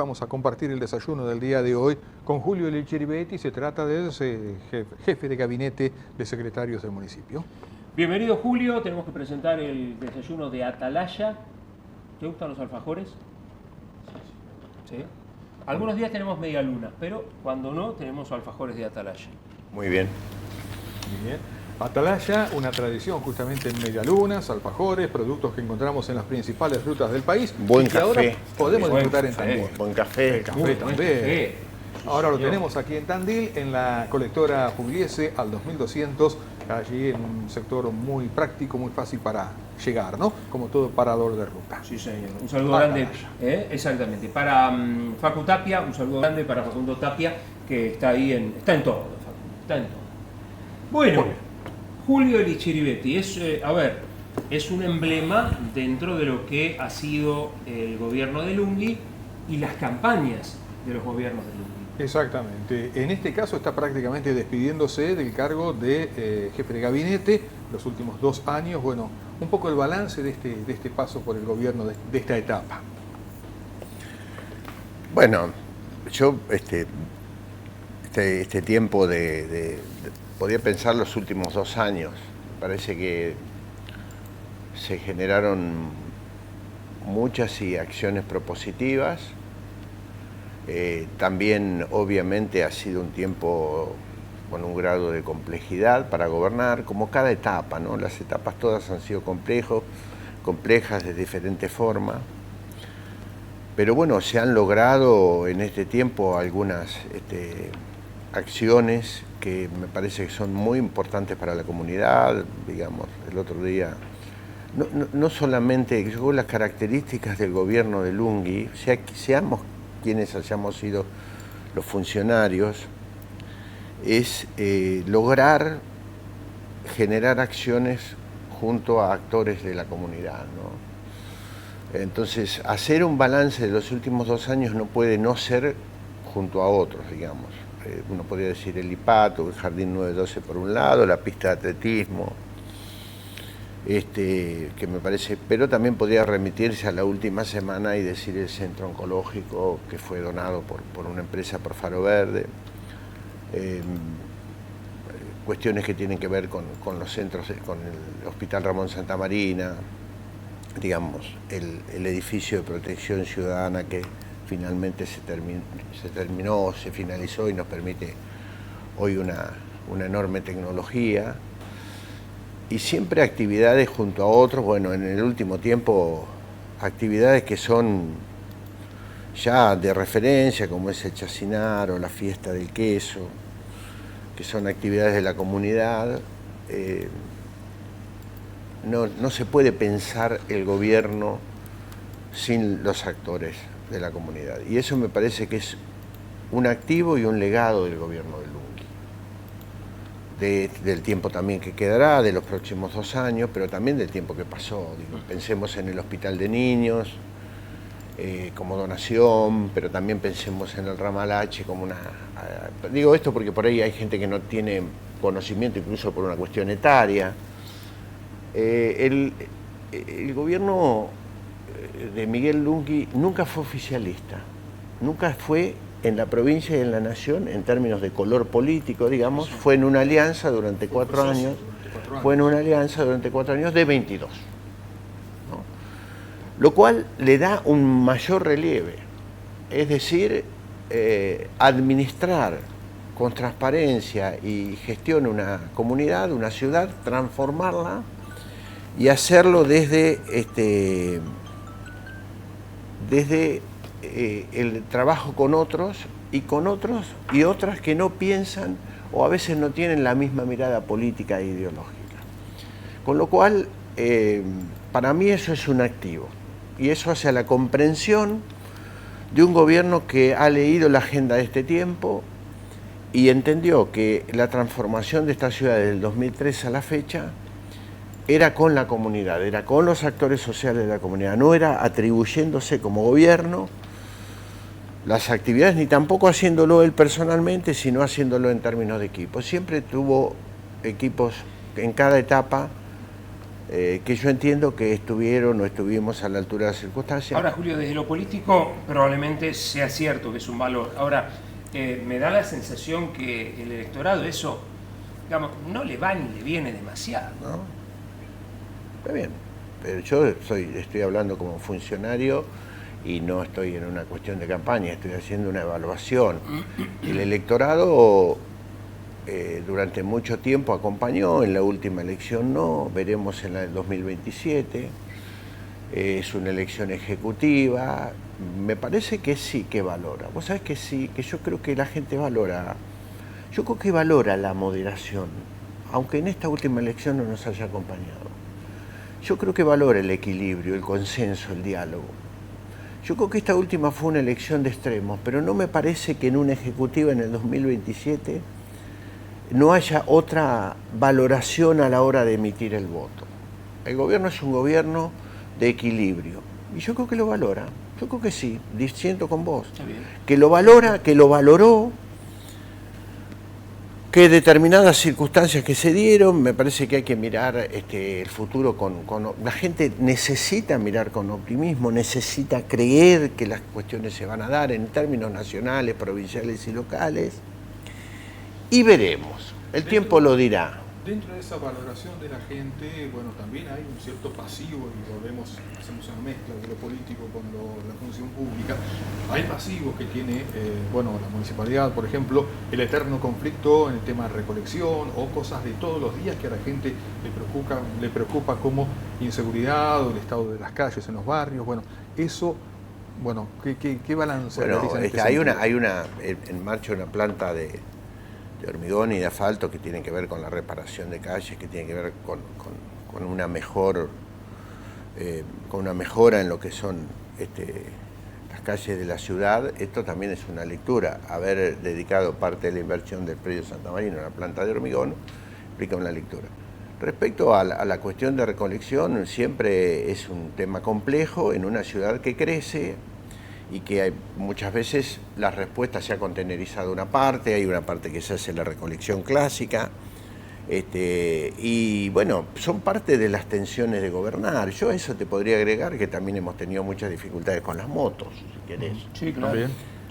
vamos a compartir el desayuno del día de hoy con Julio Licheribetti. Se trata del jefe de gabinete de secretarios del municipio. Bienvenido, Julio. Tenemos que presentar el desayuno de Atalaya. ¿Te gustan los alfajores? Sí. Algunos días tenemos media luna, pero cuando no, tenemos alfajores de Atalaya. Muy bien. Muy bien. Atalaya, una tradición justamente en medialunas, alfajores, productos que encontramos en las principales rutas del país. Buen y que café. ahora podemos Buen disfrutar en café. Tandil. Buen café. El café Muy también. buen café. Ahora lo señor. tenemos aquí en Tandil, en la colectora Pugliese al 2200, allí en un sector muy práctico, muy fácil para llegar, ¿no? Como todo parador de ruta. Sí, señor. Un saludo grande, exactamente. Para Facu Tapia, un saludo grande para Facundo Tapia, que está ahí está en todo, Facu, está en todo. Bueno, Julio Licheribetti es un emblema dentro de lo que ha sido el gobierno de Lunghi y las campañas de los gobiernos de Lunghi. Exactamente. En este caso está prácticamente despidiéndose del cargo de jefe de gabinete los últimos 2 años. Bueno, un poco el balance de este paso por el gobierno de esta etapa. Bueno, yo este tiempo podía pensar los últimos 2 años. Parece que se generaron muchas acciones propositivas. También obviamente ha sido un tiempo con un grado de complejidad para gobernar, como cada etapa, ¿no? Las etapas todas han sido complejas de diferentes formas, pero bueno, se han logrado en este tiempo algunas acciones que me parece que son muy importantes para la comunidad. Digamos, el otro día, no solamente yo, las características del gobierno de Lunghi, seamos quienes hayamos sido los funcionarios, es lograr generar acciones junto a actores de la comunidad, ¿no? Entonces, hacer un balance de los últimos 2 años no puede no ser junto a otros, digamos. Uno podría decir el IPATO, el Jardín 912 por un lado, la pista de atletismo, que me parece, pero también podría remitirse a la última semana y decir el centro oncológico que fue donado por una empresa, por Faro Verde, cuestiones que tienen que ver con los centros, con el Hospital Ramón Santa Marina, digamos, el edificio de protección ciudadana que finalmente se finalizó y nos permite hoy una enorme tecnología. Y siempre actividades junto a otros, bueno, en el último tiempo actividades que son ya de referencia, como es el Chacinar o la fiesta del queso, que son actividades de la comunidad. No se puede pensar el gobierno sin los actores de la comunidad. Y eso me parece que es un activo y un legado del gobierno de Lunghi. Del tiempo también que quedará, de los próximos 2 años, pero también del tiempo que pasó. Pensemos en el Hospital de Niños como donación, pero también pensemos en el Ramal H como una... digo esto porque por ahí hay gente que no tiene conocimiento, incluso por una cuestión etaria. El gobierno de Miguel Lunghi nunca fue oficialista, nunca fue en la provincia y en la nación, en términos de color político, digamos, fue en una alianza durante 4 años, fue en una alianza durante 4 años de 22, ¿no? Lo cual le da un mayor relieve, es decir, administrar con transparencia y gestión una comunidad, una ciudad, transformarla y hacerlo desde el trabajo con otros y otras que no piensan o a veces no tienen la misma mirada política e ideológica. Con lo cual, para mí eso es un activo y eso hace a la comprensión de un gobierno que ha leído la agenda de este tiempo y entendió que la transformación de esta ciudad desde el 2003 a la fecha era con la comunidad, era con los actores sociales de la comunidad, no era atribuyéndose como gobierno las actividades, ni tampoco haciéndolo él personalmente, sino haciéndolo en términos de equipo. Siempre tuvo equipos en cada etapa que yo entiendo que estuvieron o estuvimos a la altura de las circunstancias. Ahora, Julio, desde lo político probablemente sea cierto que es un valor. Ahora, me da la sensación que el electorado eso, digamos, no le va ni le viene demasiado. ¿No? Está bien, pero yo estoy hablando como funcionario y no estoy en una cuestión de campaña, estoy haciendo una evaluación. El electorado durante mucho tiempo acompañó, en la última elección no, veremos en la del 2027, es una elección ejecutiva, me parece que sí que valora. Vos sabés que sí, que yo creo que la gente valora, yo creo que valora la moderación, aunque en esta última elección no nos haya acompañado. Yo creo que valora el equilibrio, el consenso, el diálogo. Yo creo que esta última fue una elección de extremos, pero no me parece que en una ejecutiva en el 2027 no haya otra valoración a la hora de emitir el voto. El gobierno es un gobierno de equilibrio y yo creo que lo valora. Yo creo que sí, disiento con vos. Está bien. Que lo valora, que lo valoró, que determinadas circunstancias que se dieron, me parece que hay que mirar el futuro la gente necesita mirar con optimismo, necesita creer que las cuestiones se van a dar en términos nacionales, provinciales y locales, y veremos, el tiempo lo dirá. Dentro de esa valoración de la gente, bueno, también hay un cierto pasivo, y hacemos una mezcla de lo político con la función pública. Hay pasivos que tiene, la municipalidad, por ejemplo, el eterno conflicto en el tema de recolección o cosas de todos los días que a la gente le preocupa como inseguridad o el estado de las calles en los barrios. Bueno, eso, ¿qué balance realizan en este hay sentido? una en marcha una planta de hormigón y de asfalto que tienen que ver con la reparación de calles, que tiene que ver con una mejora en lo que son las calles de la ciudad. Esto también es una lectura. Haber dedicado parte de la inversión del predio Santa Marina a la planta de hormigón implica una lectura. Respecto a la cuestión de recolección, siempre es un tema complejo en una ciudad que crece y que muchas veces la respuesta se ha contenerizado una parte, hay una parte que se hace la recolección clásica, y bueno, son parte de las tensiones de gobernar. Yo a eso te podría agregar que también hemos tenido muchas dificultades con las motos, si querés. Sí, claro.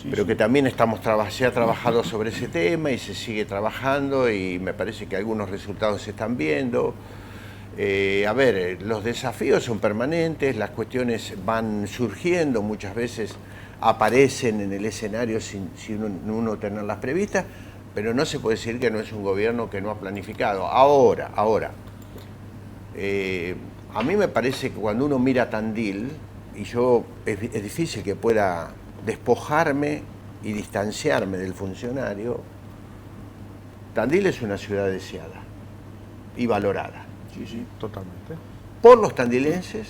Pero que también se ha trabajado sobre ese tema y se sigue trabajando y me parece que algunos resultados se están viendo. Los desafíos son permanentes, las cuestiones van surgiendo, muchas veces aparecen en el escenario sin uno tenerlas previstas, pero no se puede decir que no es un gobierno que no ha planificado. Ahora, a mí me parece que cuando uno mira Tandil, y es difícil que pueda despojarme y distanciarme del funcionario, Tandil es una ciudad deseada y valorada. Sí, totalmente. Por los tandilenses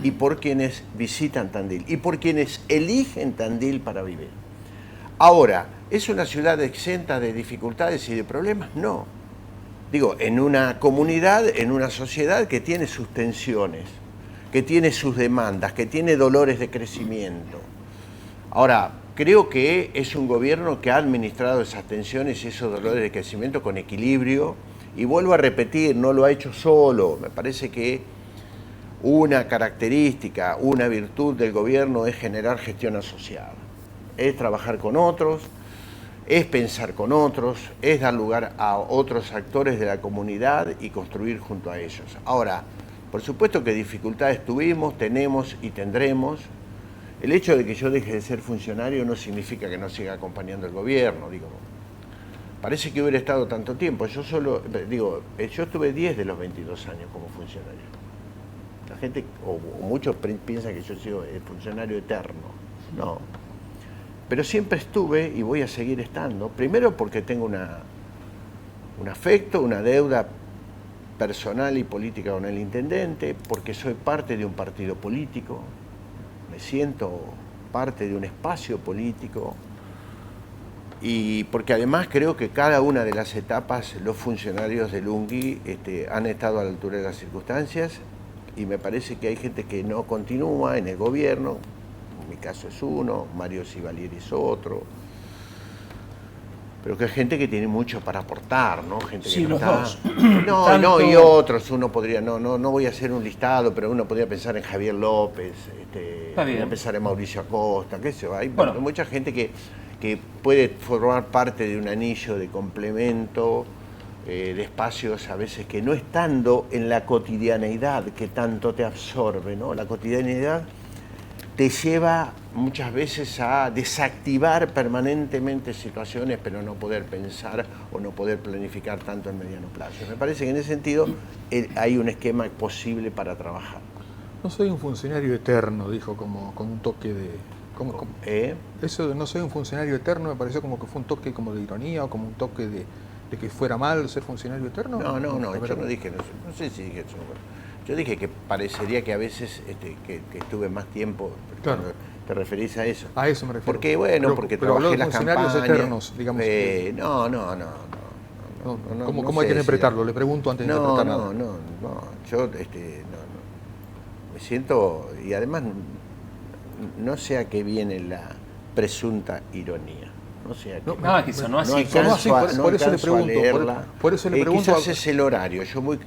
y por quienes visitan Tandil y por quienes eligen Tandil para vivir. Ahora, ¿es una ciudad exenta de dificultades y de problemas? No. Digo, en una comunidad, en una sociedad que tiene sus tensiones, que tiene sus demandas, que tiene dolores de crecimiento. Ahora, creo que es un gobierno que ha administrado esas tensiones y esos dolores de crecimiento con equilibrio. Y vuelvo a repetir, no lo ha hecho solo. Me parece que una característica, una virtud del gobierno es generar gestión asociada. Es trabajar con otros, es pensar con otros, es dar lugar a otros actores de la comunidad y construir junto a ellos. Ahora, por supuesto que dificultades tuvimos, tenemos y tendremos. El hecho de que yo deje de ser funcionario no significa que no siga acompañando el gobierno, Parece que hubiera estado tanto tiempo. Yo estuve 10 de los 22 años como funcionario. La gente, o muchos piensan que yo soy el funcionario eterno. No. Pero siempre estuve y voy a seguir estando. Primero porque tengo un afecto, una deuda personal y política con el intendente, porque soy parte de un partido político, me siento parte de un espacio político. Y porque además creo que cada una de las etapas los funcionarios del UNGI han estado a la altura de las circunstancias y me parece que hay gente que no continúa en el gobierno, en mi caso es uno, Mario Sivalieri es otro, pero que hay gente que tiene mucho para aportar, ¿no? Gente Sí, que no los está... dos. No, Tanto- no, y otros, uno podría, no voy a hacer un listado, pero uno podría pensar en Javier López, Está bien. podría pensar en Mauricio Acosta, qué sé yo, hay Bueno. mucha gente que puede formar parte de un anillo de complemento, de espacios a veces que no estando en la cotidianeidad que tanto te absorbe, ¿no? La cotidianeidad te lleva muchas veces a desactivar permanentemente situaciones, pero no poder pensar o no poder planificar tanto en mediano plazo. Me parece que en ese sentido hay un esquema posible para trabajar. No soy un funcionario eterno, dijo como con un toque de... Eso de no soy un funcionario eterno me pareció como que fue un toque como de ironía o como un toque de que fuera mal ser funcionario eterno. No, yo no dije, no sé si dije eso. Yo dije que parecería que a veces que estuve más tiempo, claro. ¿Te referís a eso? A eso me refiero. Porque, bueno, porque pero trabajé habló de las funcionarios campañas. eternos, digamos. ¿Cómo hay que interpretarlo? Le pregunto antes de interpretar nada. Yo me siento, y además no sé a qué viene la presunta ironía. No sé a qué. Que sonó así. Por eso le pregunto. Por eso le pregunto. Quizás es el horario. Yo voy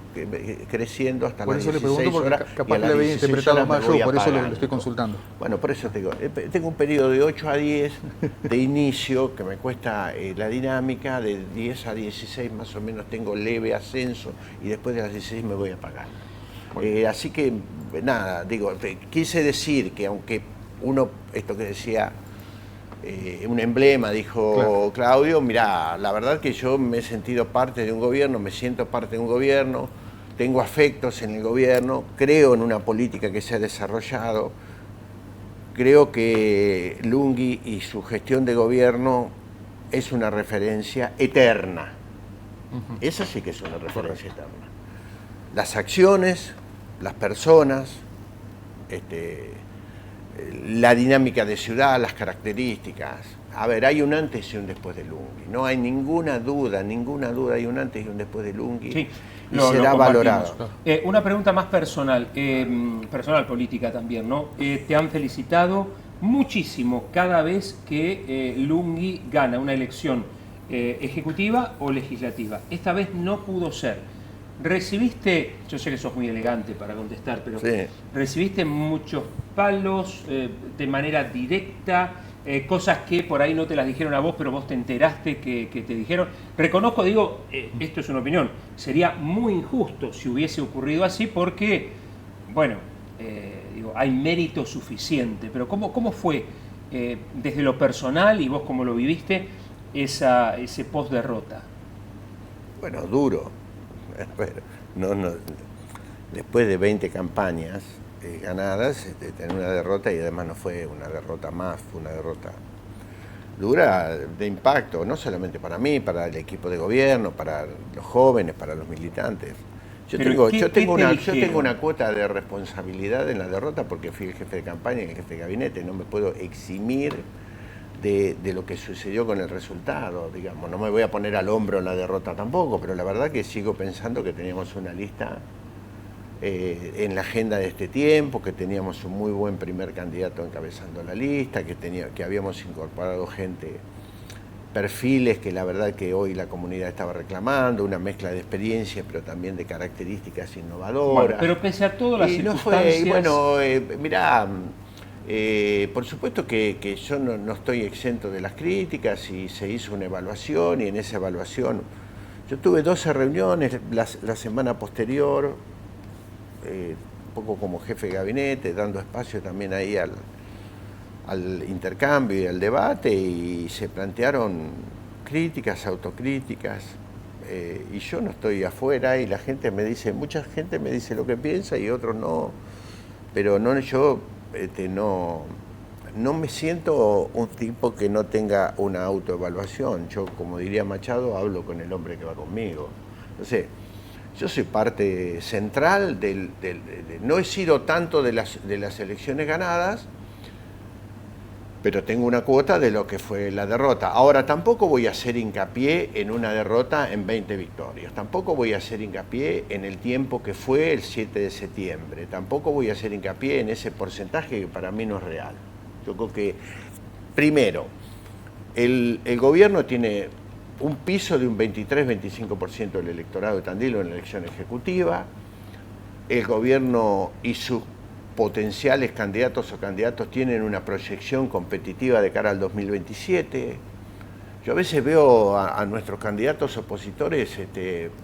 creciendo hasta las 16 horas. Por eso le pregunto, porque capaz que le había interpretado más yo, por eso le estoy consultando. Bueno, por eso te digo, tengo un periodo de 8 a 10 de inicio que me cuesta la dinámica, de 10 a 16 más o menos tengo leve ascenso y después de las 16 me voy a apagar. Así que, nada, digo, quise decir que aunque uno, esto que decía, un emblema, dijo claro. Claudio, mirá, la verdad que yo me he sentido parte de un gobierno, me siento parte de un gobierno, tengo afectos en el gobierno, creo en una política que se ha desarrollado, creo que Lunghi y su gestión de gobierno es una referencia eterna. Esa sí que es una referencia eterna. Las acciones, las personas, la dinámica de ciudad, las características. A ver, hay un antes y un después de Lunghi. No hay ninguna duda, hay un antes y un después de Lunghi. Sí, y será valorado. Una pregunta más personal, personal política también, ¿no? Te han felicitado muchísimo cada vez que Lunghi gana una elección ejecutiva o legislativa. Esta vez no pudo ser. ¿Recibiste, yo sé que sos muy elegante para contestar, pero sí, recibiste muchos palos de manera directa, cosas que por ahí no te las dijeron a vos, pero vos te enteraste que te dijeron? Reconozco, digo, esto es una opinión, sería muy injusto si hubiese ocurrido así porque, bueno, digo, hay mérito suficiente, pero ¿cómo fue desde lo personal y vos cómo lo viviste ese post-derrota? Bueno, duro. Bueno, después de 20 campañas ganadas, tener una derrota, y además no fue una derrota más, fue una derrota dura de impacto, no solamente para mí, para el equipo de gobierno, para los jóvenes, para los militantes. Yo tengo una cuota de responsabilidad en la derrota porque fui el jefe de campaña y el jefe de gabinete, no me puedo eximir de lo que sucedió con el resultado, digamos. No me voy a poner al hombro la derrota tampoco, pero la verdad que sigo pensando que teníamos una lista en la agenda de este tiempo, que teníamos un muy buen primer candidato encabezando la lista, que habíamos incorporado gente, perfiles que la verdad que hoy la comunidad estaba reclamando, una mezcla de experiencia, pero también de características innovadoras. Bueno, pero pese a todas las circunstancias... Mirá... por supuesto que yo no estoy exento de las críticas y se hizo una evaluación, y en esa evaluación yo tuve 12 reuniones la semana posterior, un poco como jefe de gabinete, dando espacio también ahí al intercambio y al debate, y se plantearon críticas, autocríticas, y yo no estoy afuera, y la gente me dice, mucha gente me dice lo que piensa y otros no, pero no yo... No me siento un tipo que no tenga una autoevaluación. Yo, como diría Machado, hablo con el hombre que va conmigo. Entonces, yo soy parte central no he sido tanto de las elecciones ganadas, pero tengo una cuota de lo que fue la derrota. Ahora, tampoco voy a hacer hincapié en una derrota en 20 victorias. Tampoco voy a hacer hincapié en el tiempo que fue el 7 de septiembre. Tampoco voy a hacer hincapié en ese porcentaje que para mí no es real. Yo creo que, primero, el gobierno tiene un piso de un 23-25% del electorado de Tandil en la elección ejecutiva. El gobierno y sus potenciales candidatos o candidatos tienen una proyección competitiva de cara al 2027. Yo a veces veo a nuestros candidatos opositores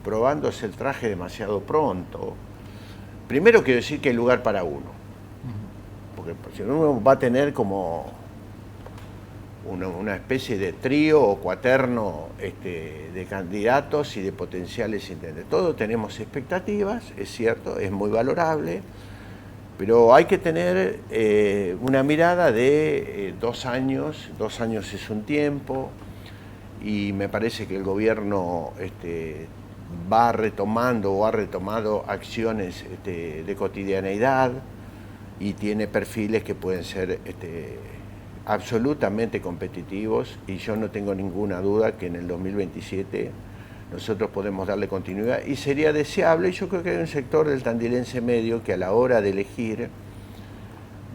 probándose el traje demasiado pronto. Primero quiero decir que hay lugar para uno, porque si uno va a tener como una especie de trío o cuaterno de candidatos y de potenciales intendentes. Todos tenemos expectativas, es cierto, es muy valorable, pero hay que tener una mirada de 2 años. 2 años es un tiempo, y me parece que el gobierno va retomando o ha retomado acciones de cotidianeidad y tiene perfiles que pueden ser absolutamente competitivos, y yo no tengo ninguna duda que en el 2027 nosotros podemos darle continuidad, y sería deseable. Yo creo que hay un sector del tandilense medio que a la hora de elegir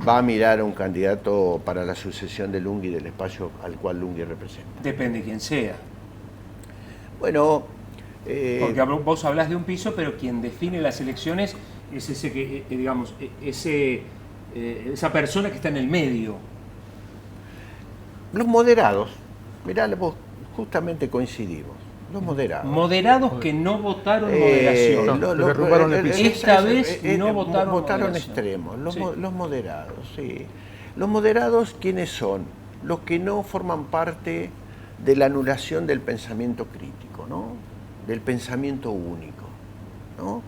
va a mirar a un candidato para la sucesión de Lunghi, del espacio al cual Lunghi representa. Depende de quién sea. Bueno, porque vos hablás de un piso, pero quien define las elecciones es ese que, digamos, esa persona que está en el medio. los moderados, mirá, vos justamente coincidimos, los moderados. Moderados que no votaron moderación. Esta vez no votaron moderación. Extremos, Sí. los moderados, sí. Los moderados, ¿quiénes son? Los que no forman parte de la anulación del pensamiento crítico, ¿no? Del pensamiento único, ¿no?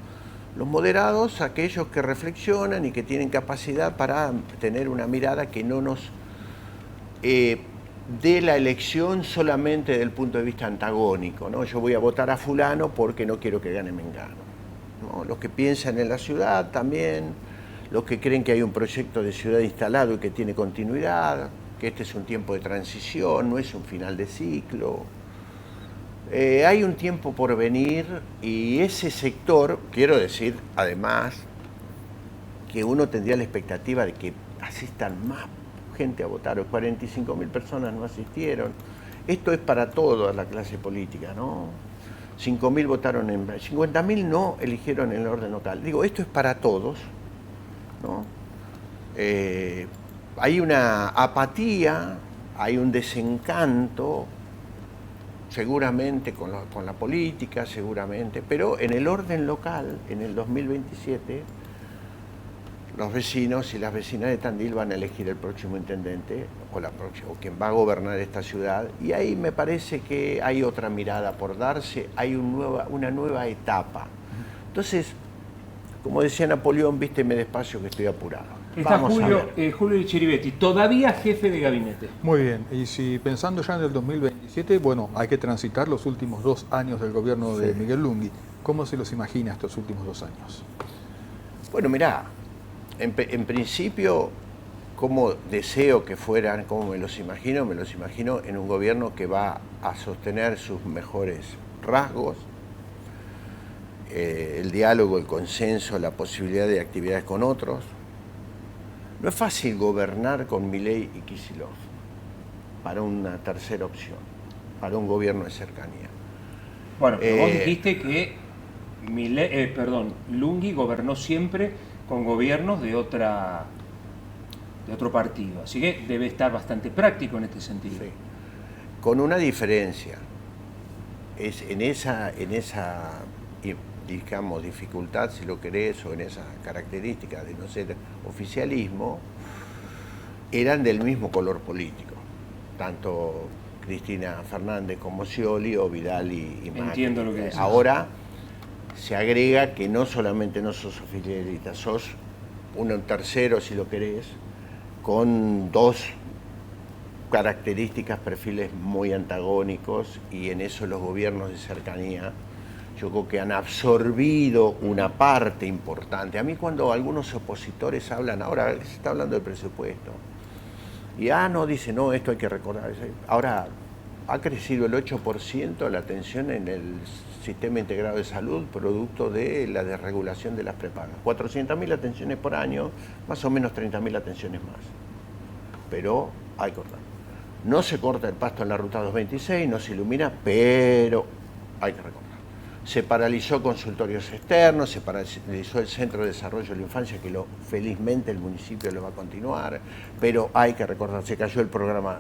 Los moderados, aquellos que reflexionan y que tienen capacidad para tener una mirada que no nos dé la elección solamente desde el punto de vista antagónico, ¿no? Yo voy a votar a fulano porque no quiero que gane Mengano, ¿no? Los que piensan en la ciudad también, los que creen que hay un proyecto de ciudad instalado y que tiene continuidad, que este es un tiempo de transición, no es un final de ciclo. Hay un tiempo por venir, y ese sector, quiero decir además, que uno tendría la expectativa de que asistan más gente a votar. 45.000 personas no asistieron. Esto es para toda la clase política, ¿no? 5.000 votaron 50.000 no eligieron en el orden local. Digo, esto es para todos, ¿no? Hay una apatía, hay un desencanto, seguramente con la política, seguramente, pero en el orden local, en el 2027, los vecinos y las vecinas de Tandil van a elegir el próximo intendente o quien va a gobernar esta ciudad, y ahí me parece que hay otra mirada por darse, hay una nueva etapa. Entonces, como decía Napoleón, vísteme despacio que estoy apurado. Está Julio Licheribetti, todavía jefe de gabinete. Muy bien, y si pensando ya en el 2027, bueno, hay que transitar los últimos 2 años del gobierno de Miguel Lunghi. ¿Cómo se los imagina estos últimos 2 años? Bueno, mirá, en principio, como deseo que fueran, como me los imagino en un gobierno que va a sostener sus mejores rasgos, el diálogo, el consenso, la posibilidad de actividades con otros. No es fácil gobernar con Milei y Kicillof para una tercera opción, para un gobierno de cercanía. Bueno, pero vos dijiste que Lunghi gobernó siempre con gobiernos de otro partido, así que debe estar bastante práctico en este sentido. Sí. Con una diferencia, es en esa digamos, dificultad, si lo querés, o en esa característica de no ser oficialismo, eran del mismo color político, tanto Cristina Fernández como Scioli, o Vidal y Macri. Entiendo lo que decís. Ahora se agrega que no solamente no sos oficialista, sos un tercero, si lo querés, con 2 características, perfiles muy antagónicos, y en eso los gobiernos de cercanía yo creo que han absorbido una parte importante. A mí, cuando algunos opositores hablan, ahora se está hablando del presupuesto, y no, dice, no, esto hay que recordar. Ahora ha crecido el 8% la atención en el sistema integrado de salud, producto de la desregulación de las prepagas. 400.000 atenciones por año, más o menos 30.000 atenciones más. Pero hay que cortar. No se corta el pasto en la ruta 226, no se ilumina, pero hay que recortar. Se paralizó consultorios externos, se paralizó el Centro de Desarrollo de la Infancia, que felizmente el municipio lo va a continuar, pero hay que recortar. Se cayó el programa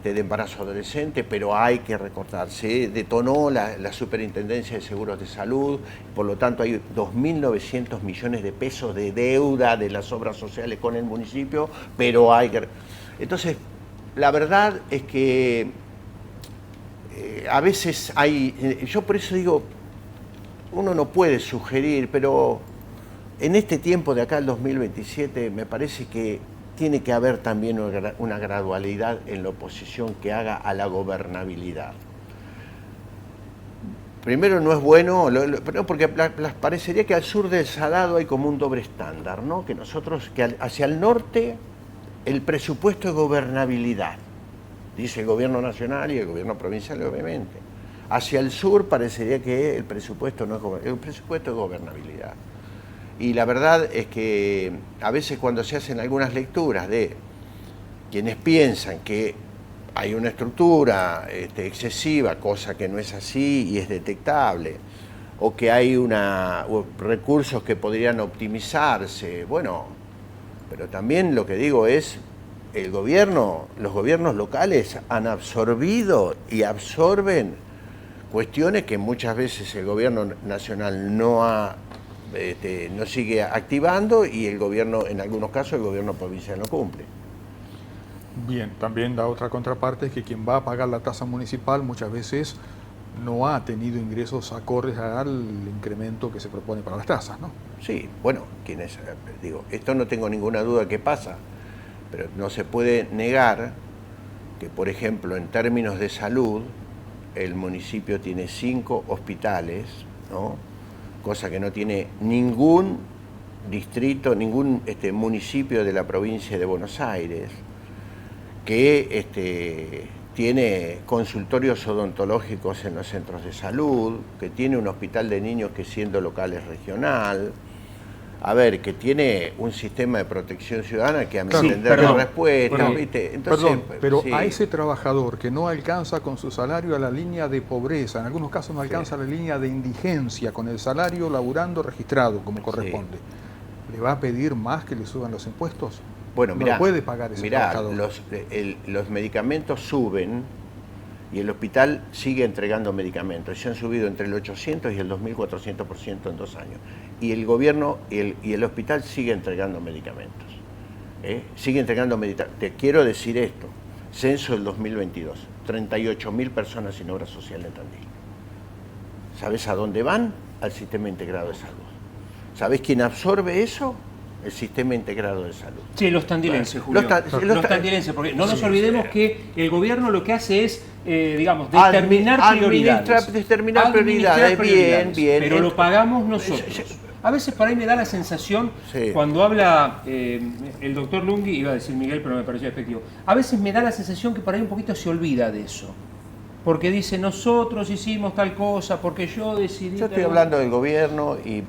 de embarazo adolescente, pero hay que recortar. Se detonó la Superintendencia de Seguros de Salud, por lo tanto hay 2.900 millones de pesos de deuda de las obras sociales con el municipio, pero hay que... Entonces, la verdad es que a veces hay... Yo por eso digo, uno no puede sugerir, pero en este tiempo de acá al 2027 me parece que tiene que haber también una gradualidad en la oposición que haga a la gobernabilidad. Primero no es bueno, porque parecería que al sur del Salado hay como un doble estándar, ¿no? Que nosotros, que hacia el norte el presupuesto es gobernabilidad, dice el gobierno nacional y el gobierno provincial obviamente. Hacia el sur parecería que el presupuesto no es gobernabilidad, el presupuesto es gobernabilidad. Y la verdad es que a veces cuando se hacen algunas lecturas de quienes piensan que hay una estructura excesiva, cosa que no es así y es detectable, o que hay recursos que podrían optimizarse, bueno, pero también lo que digo es, los gobiernos locales han absorbido y absorben cuestiones que muchas veces el gobierno nacional no sigue activando y el gobierno, en algunos casos, el gobierno provincial no cumple. Bien, también la otra contraparte es que quien va a pagar la tasa municipal muchas veces no ha tenido ingresos acordes al incremento que se propone para las tasas, ¿no? Sí, bueno, esto no tengo ninguna duda que pasa, pero no se puede negar que, por ejemplo, en términos de salud, el municipio tiene 5 hospitales, ¿no? Cosa que no tiene ningún distrito, ningún municipio de la provincia de Buenos Aires, que tiene consultorios odontológicos en los centros de salud, que tiene un hospital de niños que siendo local es regional, que tiene un sistema de protección ciudadana que a mi entender de respuesta, ¿viste? Entonces, pero a ese trabajador que no alcanza con su salario a la línea de pobreza, en algunos casos no alcanza la línea de indigencia, con el salario laburando registrado como corresponde, ¿le va a pedir más que le suban los impuestos? Bueno, no lo puede pagar ese trabajador. Los medicamentos suben y el hospital sigue entregando medicamentos. Se han subido entre el 800 y el 2400% en 2 años. Y el gobierno y el hospital sigue entregando medicamentos. Sigue entregando medicamentos. Te quiero decir esto. Censo del 2022. 38.000 personas sin obra social en Tandil. ¿Sabes a dónde van? Al sistema integrado de salud. ¿Sabes quién absorbe eso? El sistema integrado de salud. Sí, los tandilenses, Julio. Los tandilenses, porque no nos olvidemos que el gobierno lo que hace es, determinar prioridades. Determinar prioridades, bien. Pero lo pagamos nosotros. A veces por ahí me da la sensación, cuando habla el doctor Lunghi, iba a decir Miguel, pero me pareció efectivo, a veces me da la sensación que por ahí un poquito se olvida de eso. Porque dice, nosotros hicimos tal cosa, porque yo decidí... Yo estoy hablando del gobierno y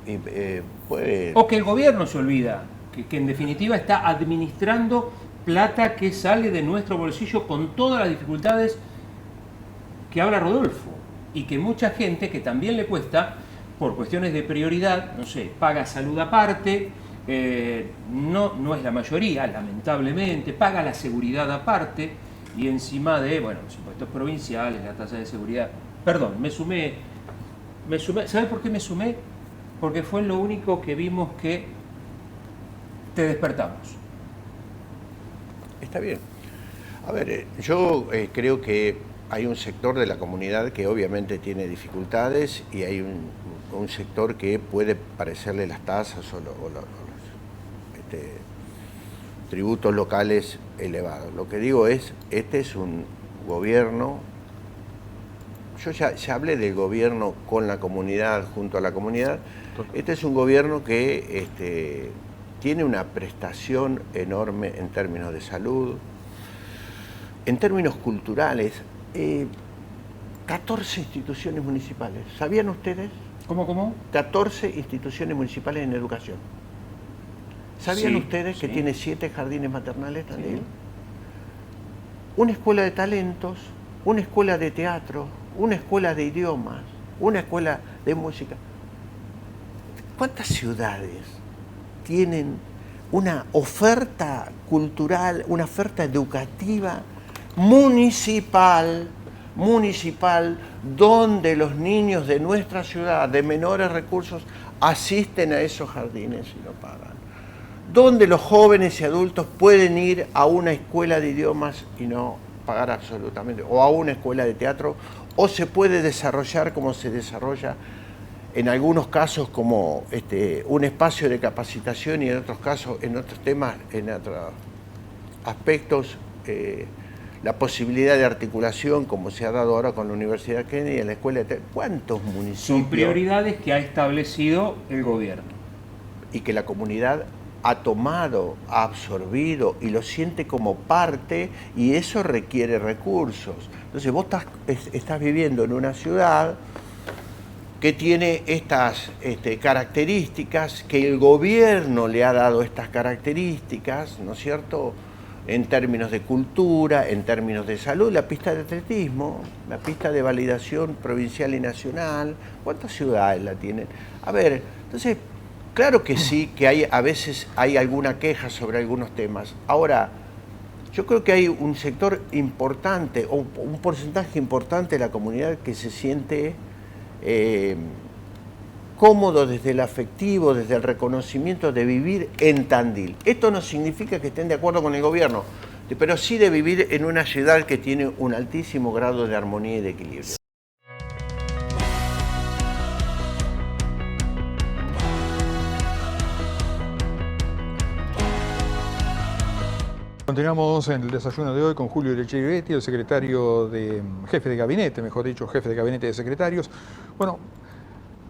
puede... O que el gobierno se olvida, que en definitiva está administrando plata que sale de nuestro bolsillo con todas las dificultades que habla Rodolfo. Y que mucha gente, que también le cuesta, por cuestiones de prioridad, no sé, paga salud aparte, no es la mayoría, lamentablemente, paga la seguridad aparte, y encima de, los impuestos provinciales, la tasa de seguridad. Perdón, me sumé. ¿Sabes por qué me sumé? Porque fue lo único que vimos que te despertamos. Está bien. A ver, yo creo que hay un sector de la comunidad que obviamente tiene dificultades y hay un sector que puede parecerle las tasas o los tributos locales elevados. Lo que digo es, este es un gobierno, yo ya hablé del gobierno con la comunidad, junto a la comunidad, este es un gobierno que tiene una prestación enorme en términos de salud, en términos culturales, 14 instituciones municipales. ¿Sabían ustedes? ¿Cómo? 14 instituciones municipales en educación. ¿Sabían ustedes que tiene 7 jardines maternales, Tandil? una escuela de talentos, una escuela de teatro, una escuela de idiomas, una escuela de música. ¿Cuántas ciudades tienen una oferta cultural, una oferta educativa municipal, donde los niños de nuestra ciudad, de menores recursos, asisten a esos jardines y no pagan? Donde los jóvenes y adultos pueden ir a una escuela de idiomas y no pagar absolutamente, o a una escuela de teatro, o se puede desarrollar como se desarrolla en algunos casos como un espacio de capacitación, y en otros casos, en otros temas, en otros aspectos, la posibilidad de articulación, como se ha dado ahora con la Universidad Kennedy en la escuela de... ¿Cuántos municipios? Son prioridades que ha establecido el gobierno. Y que la comunidad ha tomado, ha absorbido y lo siente como parte, y eso requiere recursos. Entonces vos estás viviendo en una ciudad que tiene estas características, que el gobierno le ha dado estas características, ¿no es cierto?, en términos de cultura, en términos de salud, la pista de atletismo, la pista de validación provincial y nacional. ¿Cuántas ciudades la tienen? A ver, entonces, claro que sí, que a veces hay alguna queja sobre algunos temas. Ahora, yo creo que hay un sector importante, o un porcentaje importante de la comunidad que se siente cómodo desde el afectivo, desde el reconocimiento de vivir en Tandil. Esto no significa que estén de acuerdo con el gobierno, pero sí de vivir en una ciudad que tiene un altísimo grado de armonía y de equilibrio. Continuamos en el desayuno de hoy con Julio Licheri, el jefe de gabinete de secretarios. Bueno,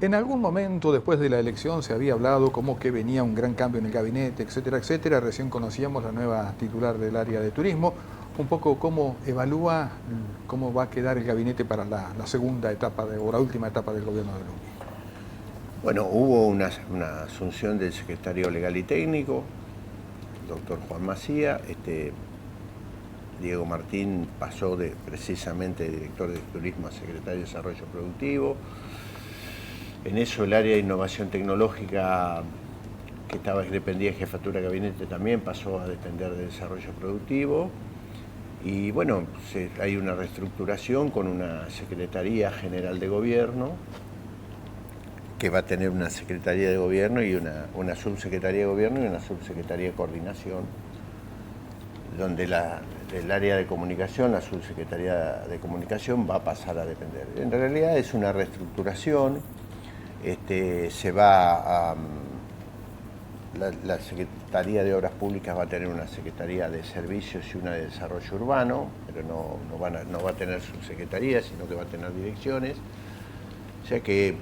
en algún momento después de la elección se había hablado como que venía un gran cambio en el gabinete, etcétera, etcétera. Recién conocíamos la nueva titular del área de turismo. Un poco cómo evalúa cómo va a quedar el gabinete para la segunda etapa o la última etapa del gobierno de Luqui. Bueno, hubo una asunción del secretario legal y técnico, doctor Juan Macía. Diego Martín pasó precisamente de director de turismo a secretario de desarrollo productivo. En eso el área de innovación tecnológica, que dependía de jefatura de gabinete, también pasó a depender de desarrollo productivo. Y bueno, hay una reestructuración con una Secretaría General de Gobierno, que va a tener una Secretaría de Gobierno y una Subsecretaría de Gobierno y una Subsecretaría de Coordinación, donde el área de comunicación, la Subsecretaría de Comunicación, va a pasar a depender. En realidad es una reestructuración. Se va a... La Secretaría de Obras Públicas va a tener una Secretaría de Servicios y una de Desarrollo Urbano, pero no va a tener subsecretaría, sino que va a tener direcciones. O sea que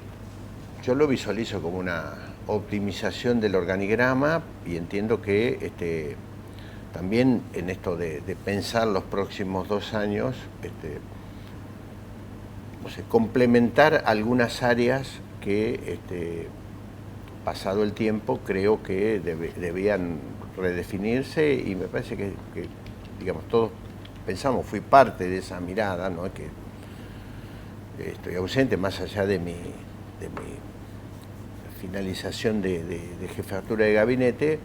yo lo visualizo como una optimización del organigrama, y entiendo que también en esto de pensar los próximos 2 años, complementar algunas áreas que, pasado el tiempo, creo que debían redefinirse, y me parece que digamos, todos pensamos, fui parte de esa mirada, no es que estoy ausente más allá de mi finalización de jefatura de gabinete,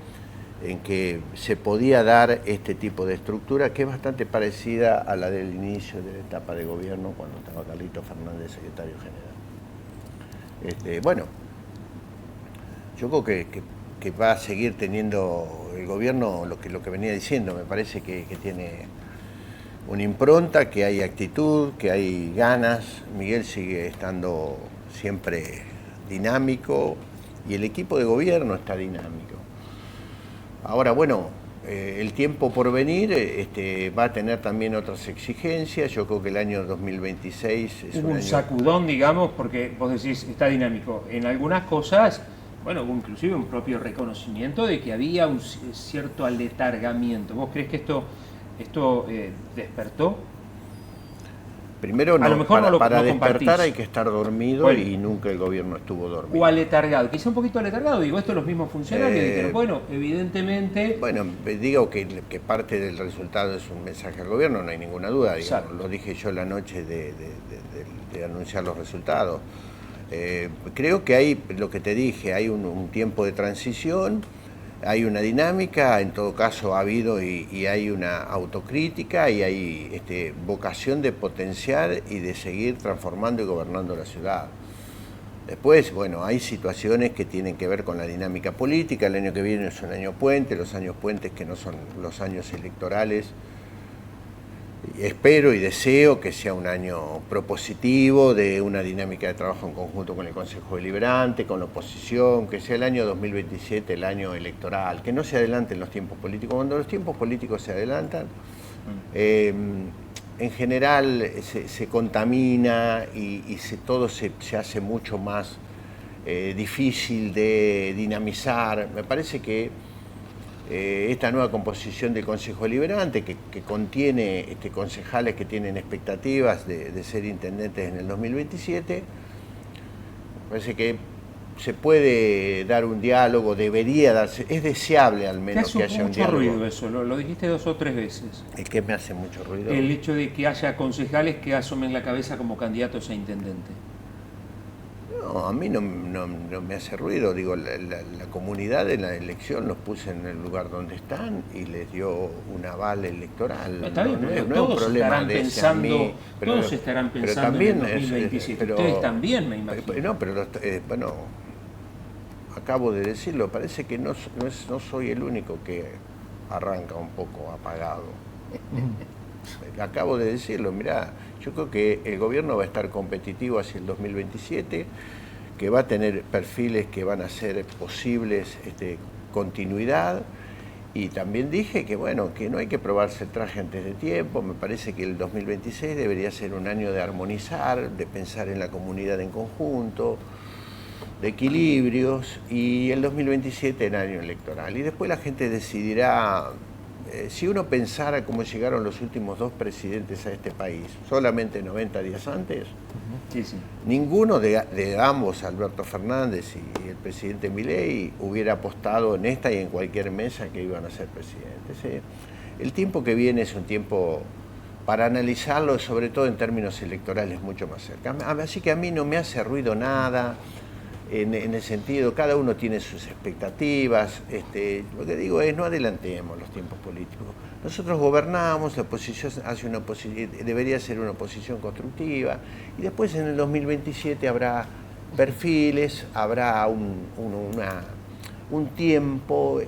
en que se podía dar este tipo de estructura, que es bastante parecida a la del inicio de la etapa de gobierno, cuando estaba Carlito Fernández, secretario general. Bueno, yo creo que va a seguir teniendo el gobierno lo que venía diciendo. Me parece que tiene una impronta, que hay actitud, que hay ganas. Miguel sigue estando siempre dinámico, y el equipo de gobierno está dinámico. Ahora, bueno, el tiempo por venir va a tener también otras exigencias. Yo creo que el año 2026 es un sacudón, digamos, porque vos decís, está dinámico. En algunas cosas, bueno, hubo inclusive un propio reconocimiento de que había un cierto aletargamiento. ¿Vos crees que esto despertó? primero A lo mejor para no despertar compartís. hay que estar dormido, Bueno. y nunca el gobierno estuvo dormido. O aletargado, quizá un poquito aletargado, digo, esto los mismos funcionarios dijeron, bueno, evidentemente... Bueno, digo que parte del resultado es un mensaje al gobierno, no hay ninguna duda, digamos. Exacto. Lo dije yo la noche de anunciar los resultados. Creo que hay, lo que te dije, hay un tiempo de transición, hay una dinámica, en todo caso ha habido y hay una autocrítica y hay vocación de potenciar y de seguir transformando y gobernando la ciudad. Después, bueno, hay situaciones que tienen que ver con la dinámica política. El año que viene es un año puente, los años puentes que no son los años electorales. Espero y deseo que sea un año propositivo, de una dinámica de trabajo en conjunto con el Consejo Deliberante, con la oposición, que sea el año 2027 el año electoral, que no se adelanten los tiempos políticos. Cuando los tiempos políticos se adelantan, en general se contamina y todo se hace mucho más difícil de dinamizar. Me parece que esta nueva composición del Consejo Deliberante, que contiene concejales que tienen expectativas de ser intendentes en el 2027, me parece que se puede dar un diálogo, debería darse, es deseable al menos que haya un diálogo. Mucho ruido eso, lo dijiste 2 o 3 veces. ¿Es que me hace mucho ruido? El hecho de que haya concejales que asomen la cabeza como candidatos a intendente. No, a mí no me hace ruido. Digo, la comunidad en la elección los puso en el lugar donde están y les dio un aval electoral. Está bien, pero no es un problema de ese a mí. Todos estarán pensando también en el 2027. pero, ustedes también, me imagino. No, pero bueno, acabo de decirlo, parece que no soy el único que arranca un poco apagado. Acabo de decirlo, mirá, yo creo que el gobierno va a estar competitivo hacia el 2027, que va a tener perfiles que van a ser posibles continuidad, y también dije que bueno, que no hay que probarse el traje antes de tiempo. Me parece que el 2026 debería ser un año de armonizar, de pensar en la comunidad en conjunto, de equilibrios, y el 2027 en año electoral. Y después la gente decidirá. Si uno pensara cómo llegaron los últimos 2 presidentes a este país, solamente 90 días antes, Sí, sí. ninguno de ambos, Alberto Fernández y el presidente Milei, hubiera apostado en esta y en cualquier mesa que iban a ser presidentes. El tiempo que viene es un tiempo para analizarlo, sobre todo en términos electorales, mucho más cerca. Así que a mí no me hace ruido nada. En el sentido, cada uno tiene sus expectativas. Lo que digo es, no adelantemos los tiempos políticos. Nosotros gobernamos, la oposición debería ser una oposición constructiva, y después en el 2027 habrá perfiles, habrá un tiempo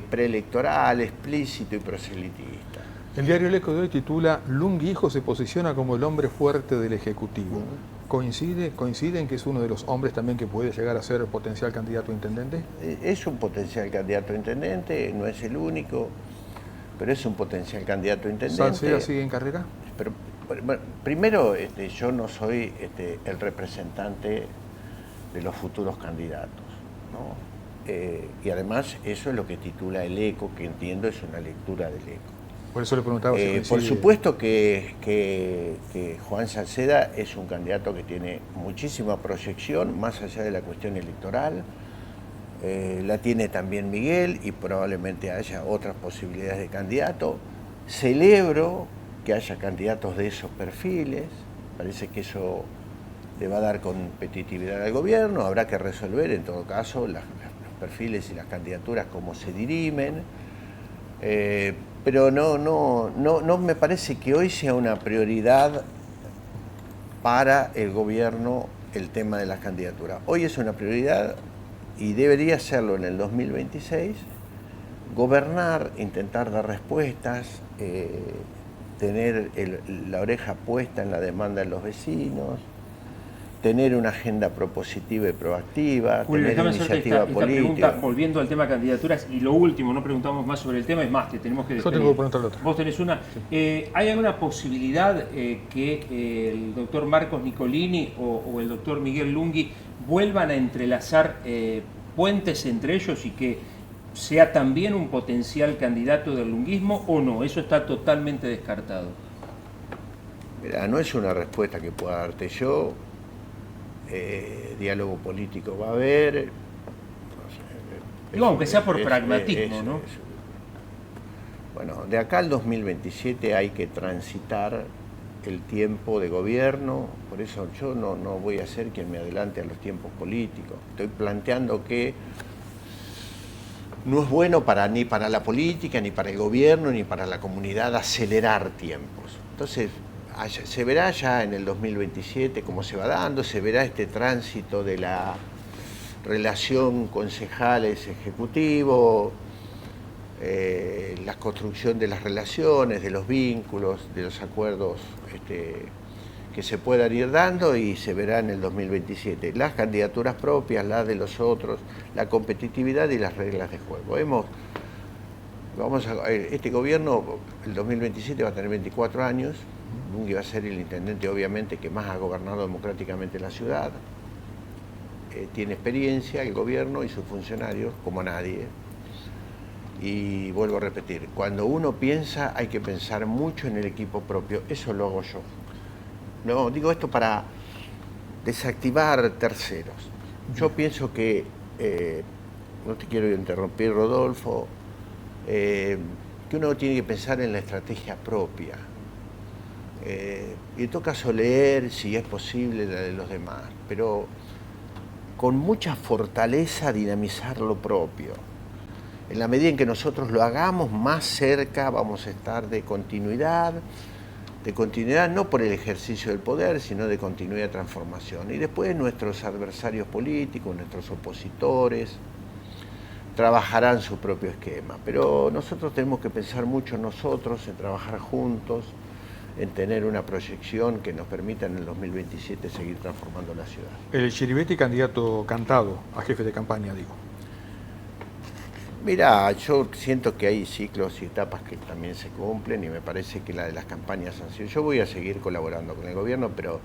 preelectoral explícito y proselitista. El diario El Eco de hoy titula "Lungi hijo se posiciona como el hombre fuerte del Ejecutivo". ¿Coincide en que es uno de los hombres también que puede llegar a ser potencial candidato a intendente? Es un potencial candidato a intendente, no es el único, pero es un potencial candidato a intendente. ¿Salceda sigue en carrera? Pero, bueno, primero, yo no soy el representante de los futuros candidatos, ¿no? Y además eso es lo que titula El Eco, que entiendo es una lectura del Eco. Por eso le preguntaba si coincide. Por supuesto que Juan Salceda es un candidato que tiene muchísima proyección, más allá de la cuestión electoral. La tiene también Miguel, y probablemente haya otras posibilidades de candidato. Celebro que haya candidatos de esos perfiles. Parece que eso le va a dar competitividad al gobierno. Habrá que resolver, en todo caso, los perfiles y las candidaturas, cómo se dirimen. Pero no me parece que hoy sea una prioridad para el gobierno el tema de las candidaturas. Hoy es una prioridad, y debería serlo en el 2026, gobernar, intentar dar respuestas, tener la oreja puesta en la demanda de los vecinos, tener una agenda propositiva y proactiva, Julio, tener iniciativa esta política. pregunta, volviendo al tema candidaturas, y lo último, no preguntamos más sobre el tema, es más, te tenemos que despedir. Yo tengo que preguntarle otra. Vos tenés una. Sí. ¿Hay alguna posibilidad que el doctor Marcos Nicolini o el doctor Miguel Lungi vuelvan a entrelazar puentes entre ellos y que sea también un potencial candidato del lunguismo, o no? ¿Eso está totalmente descartado? Mirá, no es una respuesta que pueda darte yo. Diálogo político va a haber. Digo, aunque sea por pragmatismo, ¿no? Bueno, de acá al 2027 hay que transitar el tiempo de gobierno, por eso yo no voy a ser quien me adelante a los tiempos políticos. Estoy planteando que no es bueno ni para la política, ni para el gobierno, ni para la comunidad acelerar tiempos. Entonces, se verá ya en el 2027 cómo se va dando, se verá este tránsito de la relación concejales-ejecutivo, la construcción de las relaciones, de los vínculos, de los acuerdos que se puedan ir dando, y se verá en el 2027 las candidaturas propias, las de los otros, la competitividad y las reglas de juego. Este gobierno, el 2027 va a tener 24 años, Bunge va a ser el intendente obviamente que más ha gobernado democráticamente la ciudad, tiene experiencia el gobierno y sus funcionarios como nadie. Y vuelvo a repetir, cuando uno piensa hay que pensar mucho en el equipo propio, eso lo hago yo. No digo esto para desactivar terceros. Yo pienso que, no te quiero interrumpir, Rodolfo, que uno tiene que pensar en la estrategia propia. Y en todo caso leer, si es posible, la de los demás, pero con mucha fortaleza dinamizar lo propio. En la medida en que nosotros lo hagamos, más cerca vamos a estar de continuidad no por el ejercicio del poder, sino de continuidad de transformación. Y después nuestros adversarios políticos, nuestros opositores, trabajarán su propio esquema. Pero nosotros tenemos que pensar mucho en nosotros, en trabajar juntos, en tener una proyección que nos permita en el 2027 seguir transformando la ciudad. El Chiribetti candidato cantado a jefe de campaña, digo. Mirá, yo siento que hay ciclos y etapas que también se cumplen, y me parece que la de las campañas han sido... Yo voy a seguir colaborando con el gobierno, pero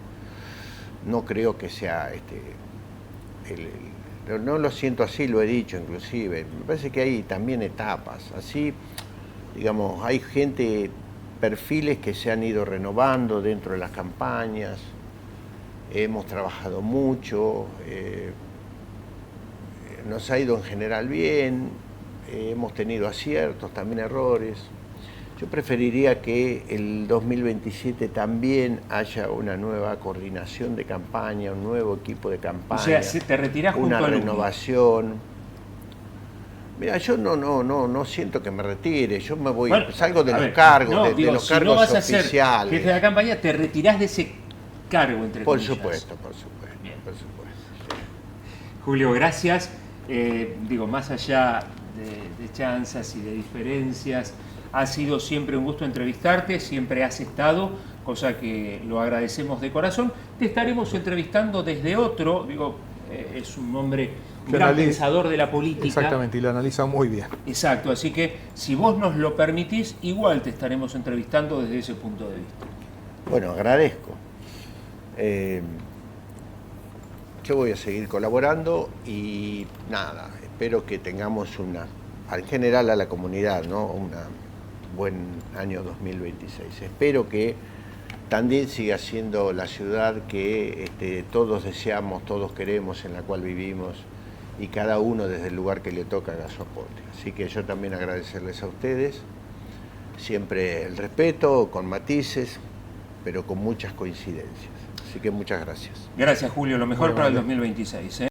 no creo que sea no lo siento así, lo he dicho inclusive. Me parece que hay también etapas. Así, digamos, hay perfiles que se han ido renovando dentro de las campañas. Hemos trabajado mucho, nos ha ido en general bien. Hemos tenido aciertos, también errores. Yo preferiría que el 2027 también haya una nueva coordinación de campaña, un nuevo equipo de campaña. O sea, te retirás junto una al renovación. Mira, yo no siento que me retire. Yo me voy, salgo de los cargos, de los cargos no vas oficiales. A ser jefe de la campaña, te retirás de ese cargo, entre comillas. Por supuesto. Bien. Por supuesto. Julio, gracias. Más allá de chanzas y de diferencias, ha sido siempre un gusto entrevistarte, siempre has estado, cosa que lo agradecemos de corazón. Te estaremos entrevistando desde otro, es un hombre, un gran pensador de la política. Exactamente, y lo analiza muy bien. Exacto, así que si vos nos lo permitís, igual te estaremos entrevistando desde ese punto de vista. Bueno, agradezco. Yo voy a seguir colaborando y nada, espero que tengamos en general a la comunidad, ¿no? Un buen año 2026. Espero que Tandil siga siendo la ciudad que todos deseamos, todos queremos, en la cual vivimos, y cada uno desde el lugar que le toca haga su aporte. Así que yo también agradecerles a ustedes, siempre el respeto, con matices, pero con muchas coincidencias. Así que muchas gracias. Gracias, Julio. Lo mejor para el 2026.